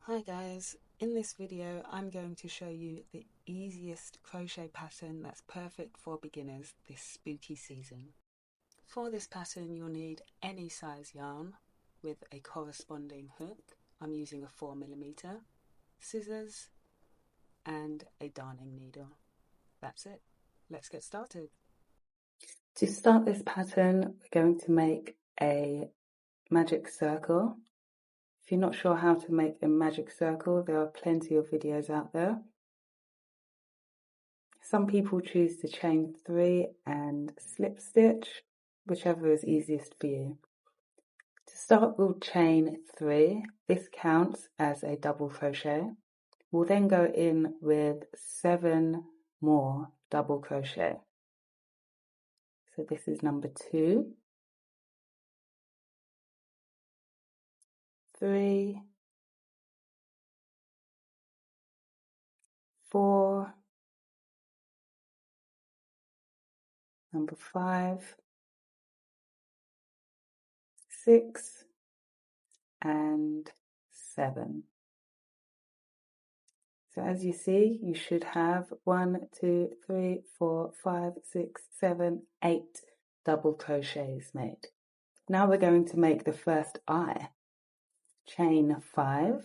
Hi guys, in this video I'm going to show you the easiest crochet pattern that's perfect for beginners this spooky season. For this pattern you'll need any size yarn with a corresponding hook. I'm using a 4mm, scissors and a darning needle. That's it. Let's get started. To start this pattern we're going to make a magic circle. If you're not sure how to make a magic circle, there are plenty of videos out there. Some people choose to chain 3 and slip stitch, whichever is easiest for you. To start, we'll chain 3. This counts as a double crochet. We'll then go in with 7 more double crochet. So this is number 2, 3, 4, number 5, 6, and 7. So as you see, you should have 1, 2, 3, 4, 5, 6, 7, 8 double crochets made. Now we're going to make the first eye. Chain 5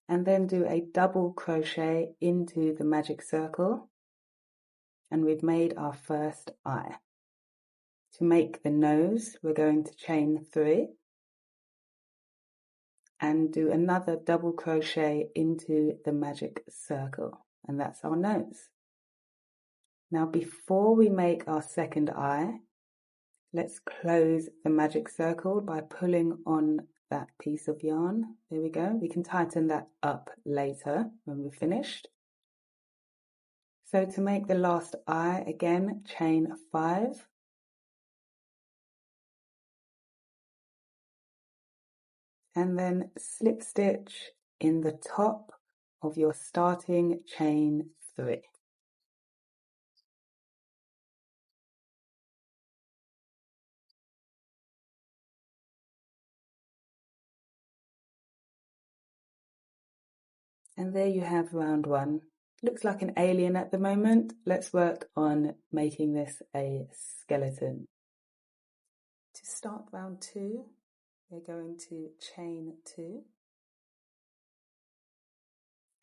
and then do a double crochet into the magic circle, and we've made our first eye. To make the nose, we're going to chain 3 and do another double crochet into the magic circle, and that's our nose. Now before we make our second eye, let's close the magic circle by pulling on that piece of yarn. There we go. We can tighten that up later when we're finished. So to make the last eye, again, chain 5. And then slip stitch in the top of your starting chain 3. And there you have round 1. Looks like an alien at the moment. Let's work on making this a skeleton. To start round 2, we're going to chain 2.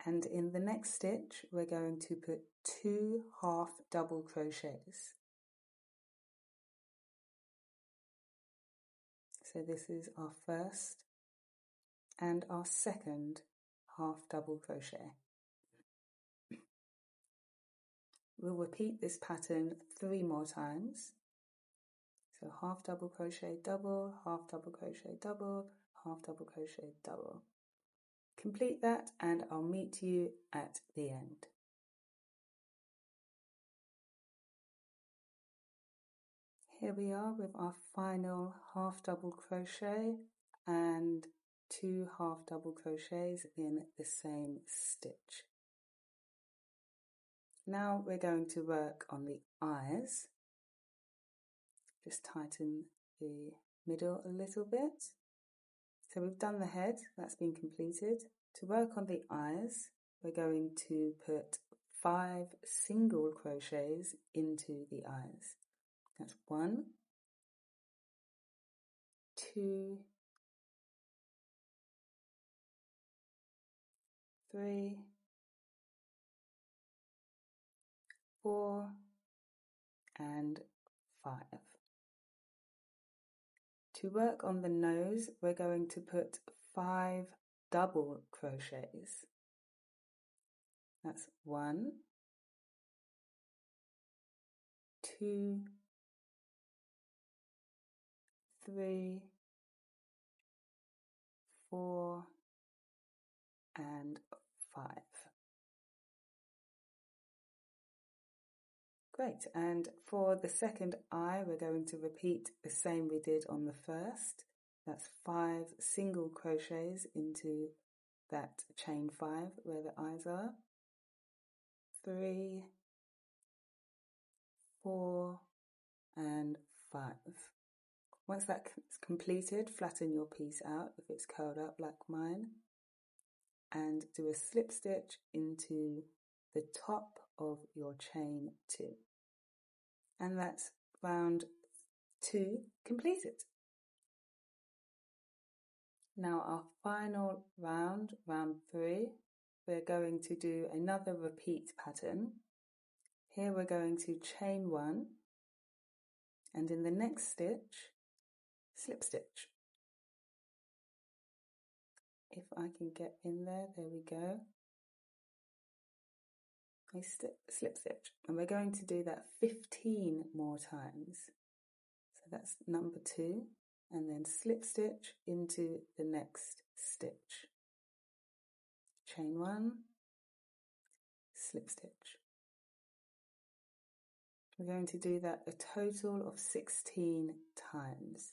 And in the next stitch, we're going to put 2 half double crochets. So this is our first and our second half double crochet. We'll repeat this pattern 3 more times. So half double crochet, double, half double crochet, double, half double crochet, double. Complete that and I'll meet you at the end. Here we are with our final half double crochet and 2 half double crochets in the same stitch. Now we're going to work on the eyes. Just tighten the middle a little bit. So we've done the head, that's been completed. To work on the eyes, we're going to put 5 single crochets into the eyes. That's 1, 2, 3, 4, and 5. To work on the nose, we're going to put 5 double crochets. That's 1, 2, 3, 4, and 5. Great, and for the second eye, we're going to repeat the same we did on the first. That's 5 single crochets into that chain 5 where the eyes are. 3, 4, and 5. Once that's completed, flatten your piece out if it's curled up like mine, and do a slip stitch into the top of your chain 2. And that's round 2 completed. Now our final round, round 3, we're going to do another repeat pattern. Here we're going to chain 1, and in the next stitch, slip stitch. If I can get in there, there we go. A slip stitch, and we're going to do that 15 more times. So that's number 2, and then slip stitch into the next stitch. Chain 1, slip stitch. We're going to do that a total of 16 times.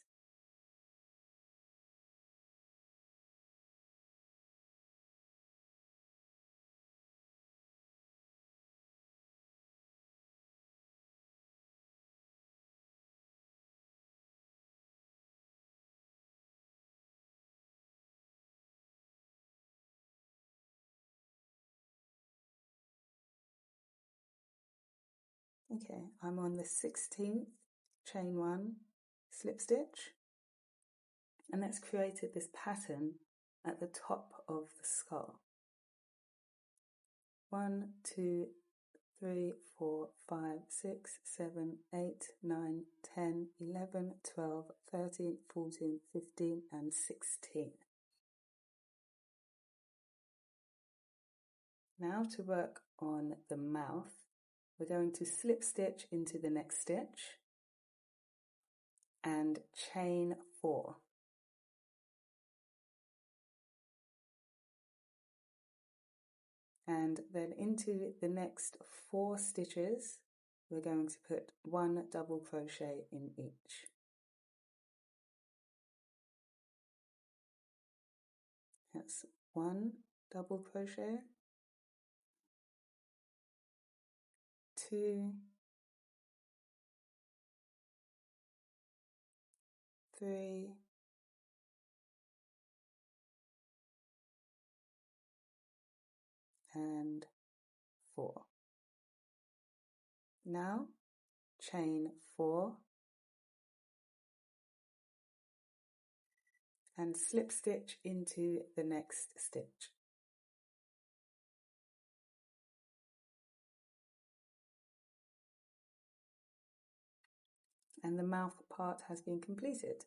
Okay, I'm on the 16th, chain 1, slip stitch, and that's created this pattern at the top of the skull. 1, 2, 3, 4, 5, 6, 7, 8, 9, 10, 11, 12, 13, 14, 15, and 16. Now to work on the mouth, we're going to slip stitch into the next stitch and chain 4. And then into the next 4 stitches, we're going to put 1 double crochet in each. That's 1 double crochet, 2, 3, and 4. Now chain 4 and slip stitch into the next stitch. And the mouth part has been completed.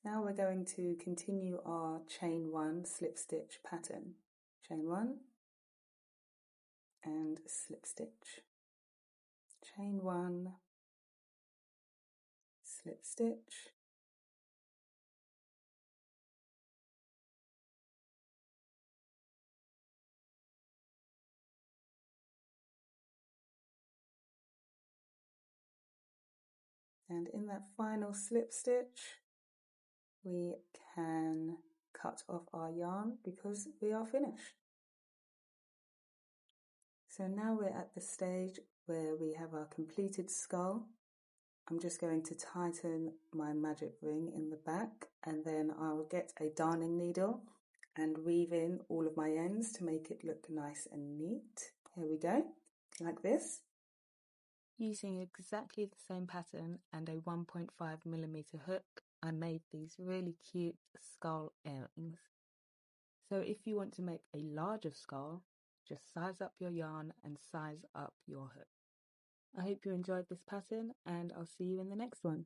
Now we're going to continue our chain 1 slip stitch pattern. Chain 1 and slip stitch. Chain 1, slip stitch, and in that final slip stitch we can cut off our yarn because we are finished. So now we're at the stage where we have our completed skull. I'm just going to tighten my magic ring in the back, and then I'll get a darning needle and weave in all of my ends to make it look nice and neat. Here we go, like this. Using exactly the same pattern and a 1.5mm hook, I made these really cute skull earrings. So if you want to make a larger skull, just size up your yarn and size up your hook. I hope you enjoyed this pattern, and I'll see you in the next one.